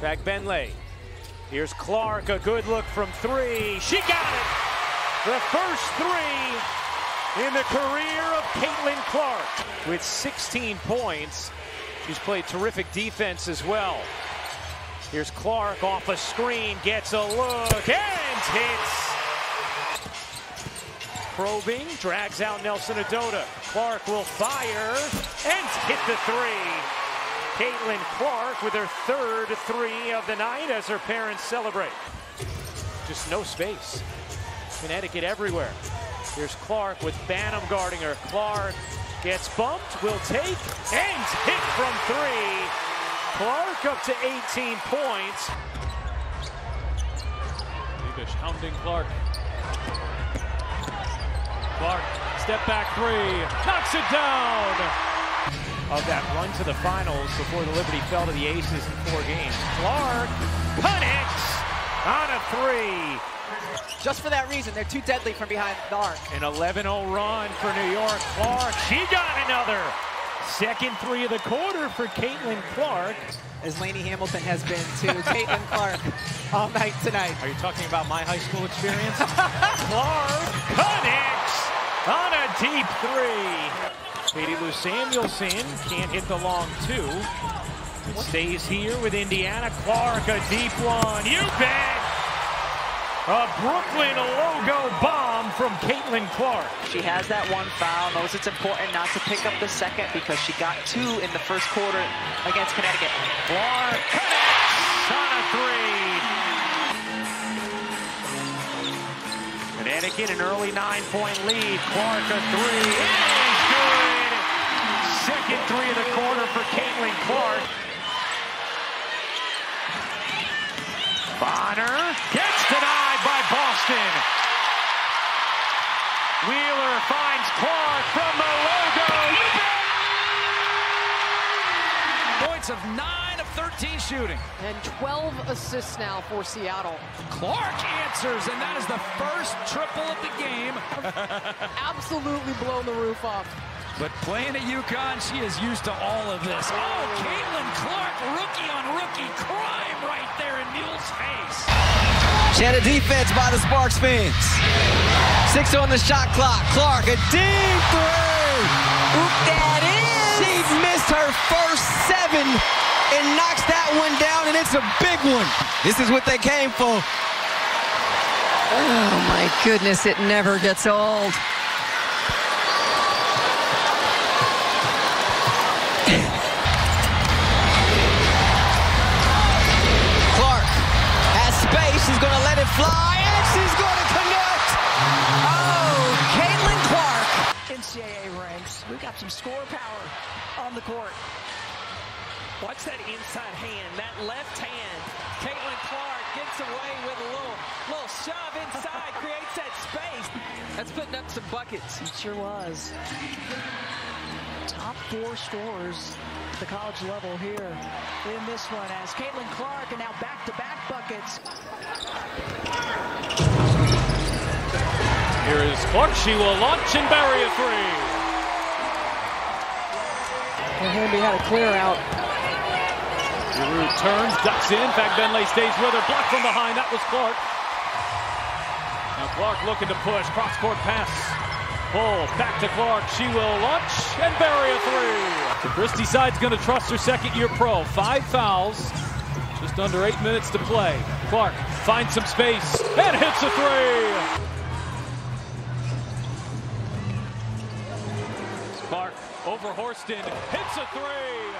Back Benley. Here's Clark, a good look from three. She got it! The first three in the career of Caitlin Clark. With 16 points, she's played terrific defense as well. Here's Clark off a screen, gets a look, and hits. Probing, drags out Nelson Adota. Clark will fire, and hit the three. Caitlin Clark with her third three of the night as her parents celebrate. Just no space. Connecticut everywhere. Here's Clark with Banham guarding her. Clark gets bumped, will take, and hit from three. Clark up to 18 points. Leavish hounding Clark. Clark, step back three, knocks it down. Of that run to the finals before the Liberty fell to the Aces in 4 games. Clark connects on a three. Just for that reason, they're too deadly from behind the arc. An 11-0 run for New York. Clark, she got another. Second three of the quarter for Caitlin Clark. As Lainey Hamilton has been to Caitlin Clark all night tonight. Are you talking about my high school experience? Clark connects on a deep three. Katie Lou Samuelson can't hit the long two. It stays here with Indiana. Clark, a deep one. You bet! A Brooklyn logo bomb from Caitlin Clark. She has that one foul, knows it's important not to pick up the second because she got 2 in the first quarter against Connecticut. Clark connects on a three. Connecticut an early 9-point lead. Clark a three. It is good. Second three of the quarter for Caitlin Clark. Bonner gets denied by Boston. Wheeler finds Clark from the logo. Points of 9 of 13 shooting. And 12 assists now for Seattle. Clark answers, and that is the first triple of the game. Absolutely blown the roof off. But playing at UConn, she is used to all of this. Oh, Caitlin Clark, rookie on rookie crime right there in Mule's face. She had a defense by the Sparks fans. 6 on the shot clock. Clark, a deep three. Oop, that is. She missed her first 7 and knocks that one down, and it's a big one. This is what they came for. Oh, my goodness, it never gets old. She's going to let it fly, and she's going to connect. Oh, Caitlin Clark. NCAA ranks. We got some score power on the court. Watch that inside hand, that left hand. Caitlin Clark gets away with a little shove inside, creates that space. That's putting up some buckets. It sure was. Top 4 scorers at the college level here in this one as Caitlin Clark and now back-to-back buckets. Here is Clark. She will launch and bury a three. And Hamby had a clear out. Giroux turns, ducks in. Back Benley stays with her. Blocked from behind. That was Clark. Now Clark looking to push. Cross-court pass. Pull back to Clark. She will launch and bury a three. The Christie side's going to trust her second-year pro. 5 fouls. Just under 8 minutes to play. Clark finds some space and hits a three. Clark over Horston, hits a three.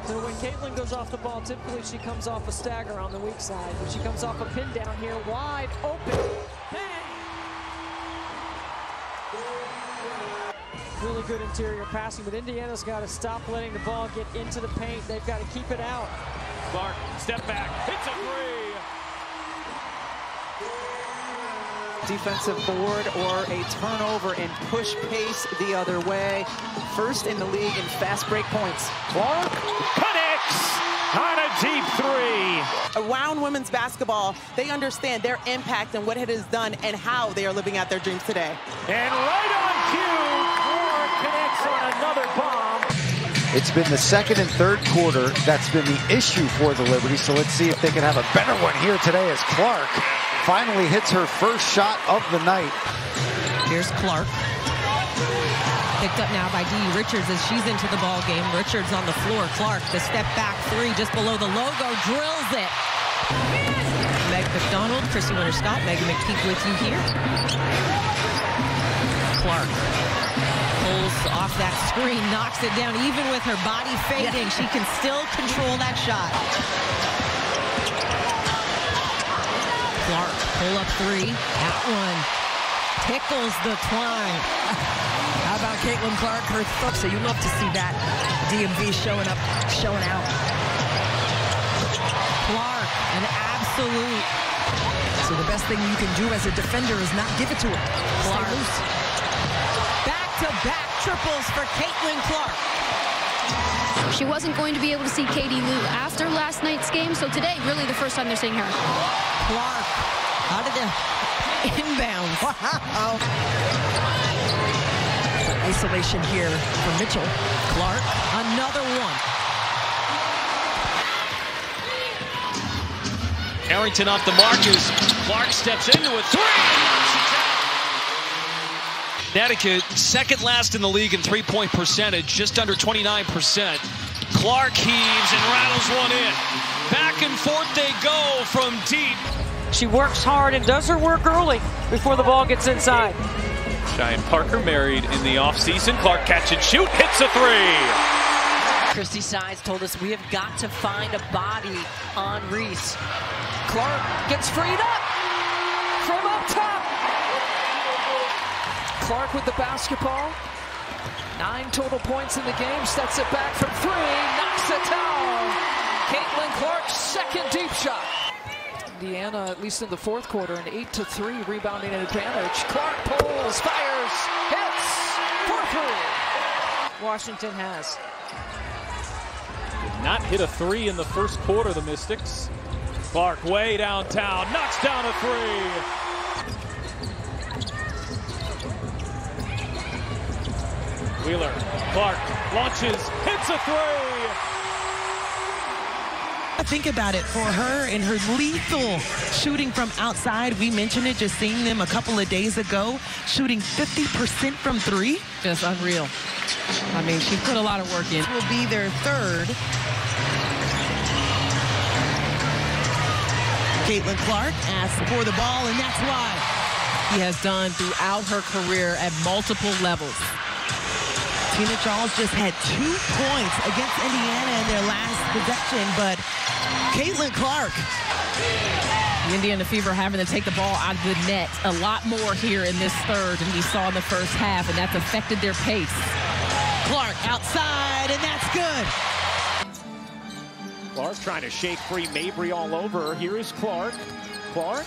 So when Caitlin goes off the ball, typically she comes off a stagger on the weak side. But she comes off a pin down here, wide open. Bang! Really good interior passing, but Indiana's got to stop letting the ball get into the paint. They've got to keep it out. Clark, step back, hits a three. Defensive board or a turnover and push pace the other way. First in the league in fast break points. Clark connects on a deep three. Around women's basketball, they understand their impact and what it has done and how they are living out their dreams today. And right on cue, Clark connects on another bomb. It's been the second and third quarter that's been the issue for the Liberty. So let's see if they can have a better one here today as Clark finally hits her first shot of the night. Here's Clark. Picked up now by Dee Richards as she's into the ball game. Richards on the floor. Clark, the step back three just below the logo, drills it. Meg McDonald, Chrissy Winter-Scott, Megan McKeith with you here. Clark pulls off that screen, knocks it down. Even with her body fading, she can still control that shot. Clark, pull up three, that one tickles the twine. How about Caitlin Clark? Her thoughts. So you love to see that DMV showing up, showing out. Clark, an absolute. So the best thing you can do as a defender is not give it to her. Clark. Back-to-back triples for Caitlin Clark. She wasn't going to be able to see Katie Lou after last night's game, so today, really the first time they're seeing her. Clark, out of the inbounds. Wow. Isolation here for Mitchell. Clark, another one. Arrington off the mark as Clark steps into a three. Connecticut, second last in the league in three-point percentage, just under 29%. Clark heaves and rattles one in. Back and forth they go from deep. She works hard and does her work early before the ball gets inside. Cheyenne Parker married in the offseason. Clark catch and shoot, hits a three. Christy Sides told us we have got to find a body on Reese. Clark gets freed up from up top. Clark with the basketball. 9 total points in the game. Steps it back from three. Knocks it down. Caitlin Clark's second deep shot. Indiana, at least in the fourth quarter, an 8-3 rebounding advantage. Clark pulls, fires, hits for three. Washington has. Did not hit a three in the first quarter, the Mystics. Clark way downtown, knocks down a three. Wheeler, Clark launches, hits a three. Think about it for her and her lethal shooting from outside. We mentioned it, just seeing them a couple of days ago, shooting 50% from three. Just unreal. I mean, she put a lot of work in. This will be their third. Caitlin Clark asks for the ball, and that's why. He has done throughout her career at multiple levels. Tina Charles just had 2 points against Indiana in their last possession, but Caitlin Clark. The Indiana Fever having to take the ball out of the net a lot more here in this third than we saw in the first half, and that's affected their pace. Clark outside, and that's good. Clark trying to shake free Mabry all over her. Here is Clark. Clark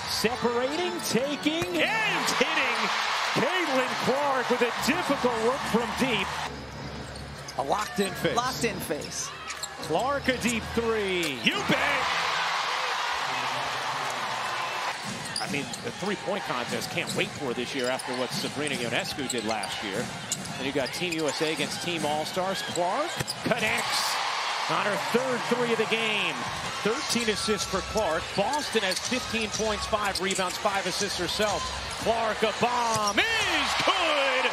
separating, taking, and hitting. Caitlin Clark with a difficult look from deep. A locked-in face. Locked-in face. Clark a deep three. You bet. I mean, the three-point contest can't wait for this year after what Sabrina Ionescu did last year. Then you got Team USA against Team All-Stars. Clark connects on her third three of the game. 13 assists for Clark. Boston has 15 points, 5 rebounds, 5 assists herself. Clark, a bomb is good.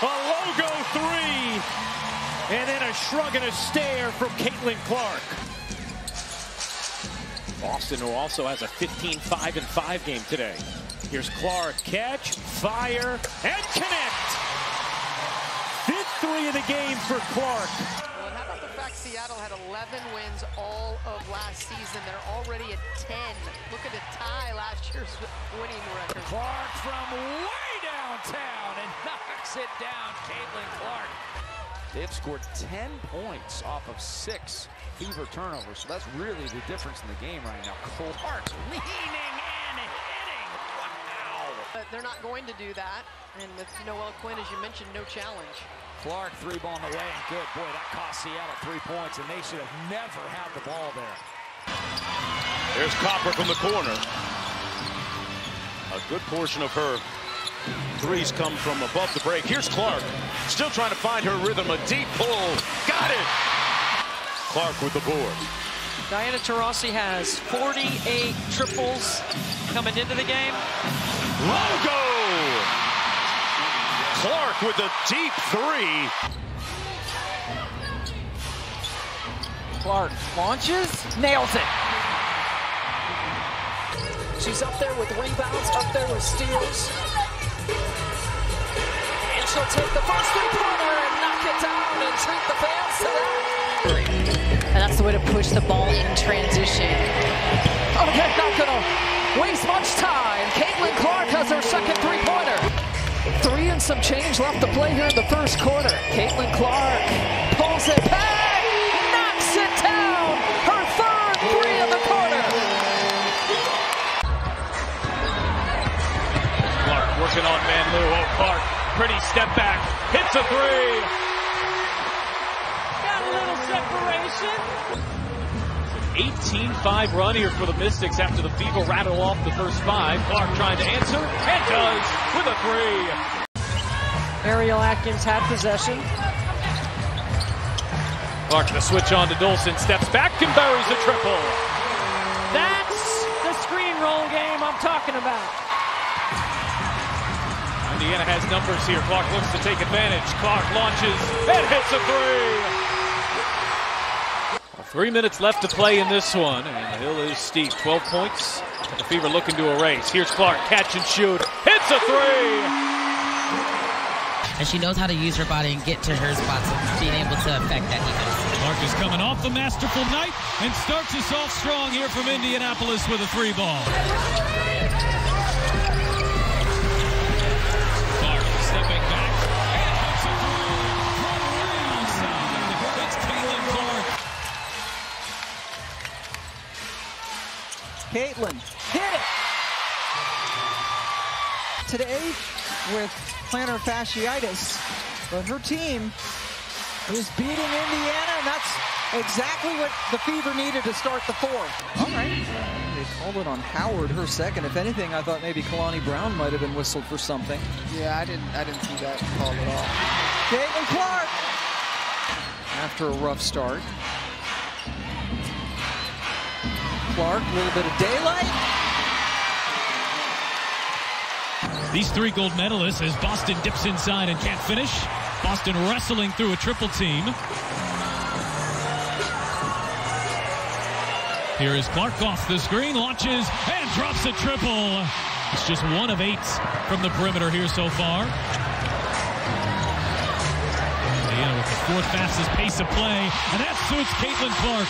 A logo three. And then a shrug and a stare from Caitlin Clark. Boston, who also has a 15-5-5 game today. Here's Clark, catch, fire, and connect. 5th three of the game for Clark. Well, how about the fact Seattle had 11 wins all of last season? They're already at 10. Look at the tie last year's winning record. Clark from way downtown and knocks it down. Caitlin Clark. They've scored 10 points off of 6 Fever turnovers, so that's really the difference in the game right now. Clark leaning and hitting. Wow. But they're not going to do that. And with Noelle Quinn, as you mentioned, no challenge. Clark, 3 ball in the way, and good. Boy, that cost Seattle 3 points, and they should have never had the ball there. There's Copper from the corner. A good portion of her Threes come from above the break. Here's Clark, still trying to find her rhythm. A deep pull, got it. Clark with the board. Diana Taurasi has 48 triples coming into the game. Logo! Clark with a deep three. Clark launches, nails it. She's up there with rebounds, up there with steals. And she'll take the first three-pointer and knock it down and treat the fans to that. And that's the way to push the ball in transition. Oh, they're not going to waste much time. Caitlin Clark has her second three-pointer. 3 and some change left to play here in the first quarter. Caitlin Clark pulls it back, knocks it down. Her third three of the quarter. Clark working on Manlou. Oh, Clark, pretty step back, hits a three. Got a little separation. 18-5 run here for the Mystics after the Fever rattle off the first 5. Clark trying to answer, and does with a three. Ariel Atkins had possession. Clark the switch on to Dolson, steps back and buries a triple. That's the screen roll game I'm talking about. Indiana has numbers here. Clark looks to take advantage. Clark launches and hits a three. 3 minutes left to play in this one, and the hill is steep. 12 points, and the Fever looking to erase. Here's Clark, catch and shoot, hits a three! And she knows how to use her body and get to her spots, being able to affect that defense. Clark is coming off the masterful night and starts us off strong here from Indianapolis with a 3-ball. Clark stepping back and hits a three from way outside. It's Caitlin Clark. Caitlin hit it. Today with plantar fasciitis, but her team is beating Indiana, and that's exactly what the Fever needed to start the fourth. All right. They called it on Howard, her second. If anything, I thought maybe Kalani Brown might have been whistled for something. Yeah, I didn't see that call at all. Caitlin Clark after a rough start. Clark, a little bit of daylight. These 3 gold medalists as Boston dips inside and can't finish. Boston wrestling through a triple team. Here is Clark off the screen, launches and drops a triple. It's just 1 of 8 from the perimeter here so far. Indiana with the 4th fastest pace of play, and that suits Caitlin Clark.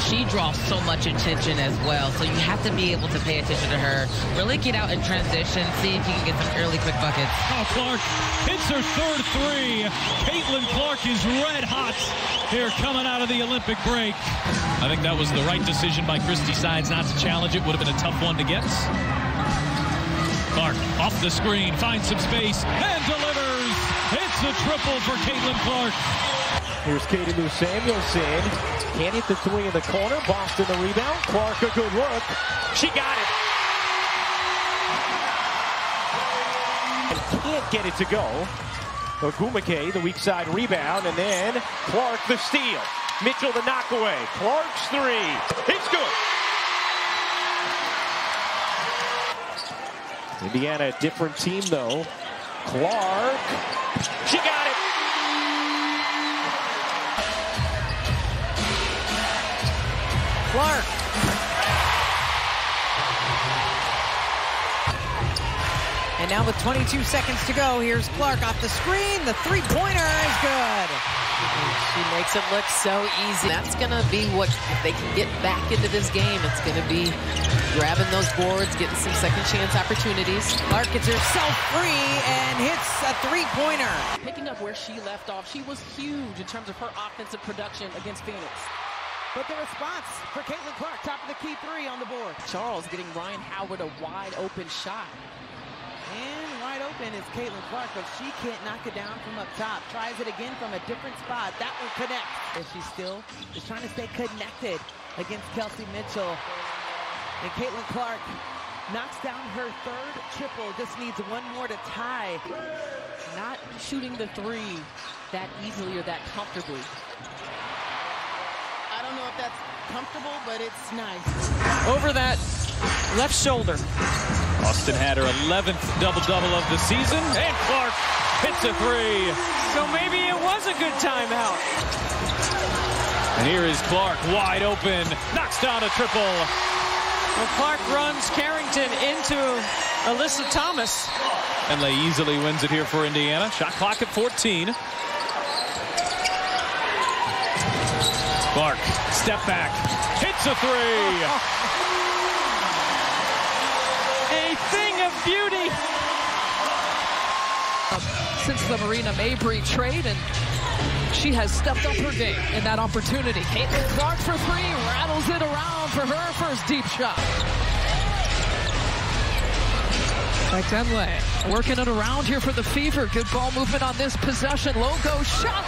She draws so much attention as well, so you have to be able to pay attention to her. Really get out in transition, see if you can get some early quick buckets. Oh, Clark hits her 3rd three. Caitlin Clark is red hot here coming out of the Olympic break. I think that was the right decision by Christy Sides not to challenge it. Would have been a tough one to get. Clark off the screen, finds some space, and delivers. It's a triple for Caitlin Clark. Here's Katie Lou Samuelson. Can't hit the three in the corner. Boston the rebound. Clark a good look. She got it. And can't get it to go. Ogumake, the weak side rebound. And then Clark the steal. Mitchell the knockaway. Clark's three. It's good. Indiana, a different team though. Clark. She got it. Clark. And now with 22 seconds to go, here's Clark off the screen. The three-pointer is good. She makes it look so easy. That's going to be what, if they can get back into this game, it's going to be grabbing those boards, getting some second chance opportunities. Clark gets herself free and hits a three-pointer. Picking up where she left off, she was huge in terms of her offensive production against Phoenix. But the response for Caitlin Clark, top of the key three on the board. Charles getting Ryan Howard a wide open shot. And wide open is Caitlin Clark, but she can't knock it down from up top. Tries it again from a different spot. That will connect. And she still is trying to stay connected against Kelsey Mitchell. And Caitlin Clark knocks down her third triple. Just needs one more to tie. Not shooting the three that easily or that comfortably. I don't know if that's comfortable, but it's nice. Over that left shoulder. Austin had her 11th double-double of the season, and Clark hits a three. So maybe it was a good timeout. And here is Clark wide open, knocks down a triple. Well, Clark runs Carrington into Alyssa Thomas. Bentley easily wins it here for Indiana. Shot clock at 14. Clark, step back, hits a three. A thing of beauty. Since the Marina Mabry trade, and she has stepped up her game in that opportunity. Caitlin Clark for three, rattles it around for her first deep shot. Bentley working it around here for the Fever. Good ball movement on this possession. Logo shot.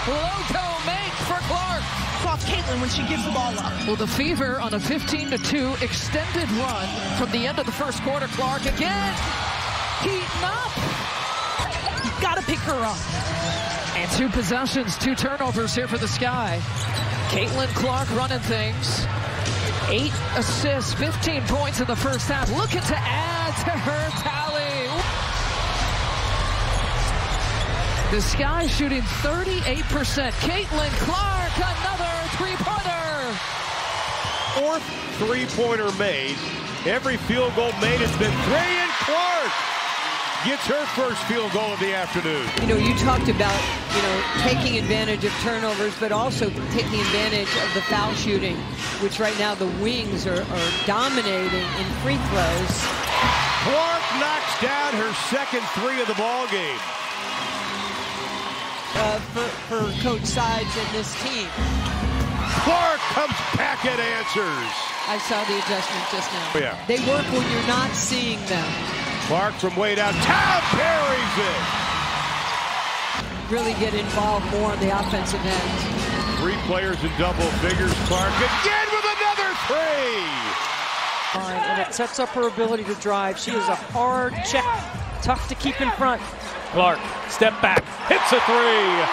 Logo make for Clark. Off Caitlin when she gives the ball up. Well, the Fever on a 15-2 extended run from the end of the first quarter. Clark again heating up. You gotta pick her up. And 2 possessions, 2 turnovers here for the Sky. Caitlin Clark running things. 8 assists, 15 points in the first half. Looking to add to her tally. The Sky shooting 38%. Caitlin Clark, another three-pointer. 4th three-pointer made. Every field goal made has been 3, and Clark gets her first field goal of the afternoon. You know, you talked about, taking advantage of turnovers, but also taking advantage of the foul shooting, which right now the Wings are dominating in free throws. Clark knocks down her second 3 of the ball game. For Coach Sides and this team. Clark comes back and answers. I saw the adjustment just now. Oh, yeah. They work when you're not seeing them. Clark from way downtown carries it. Really get involved more on the offensive end. 3 players in double figures. Clark again with another 3. And it sets up her ability to drive. She is a hard check. Tough to keep in front. Clark, step back, hits a three.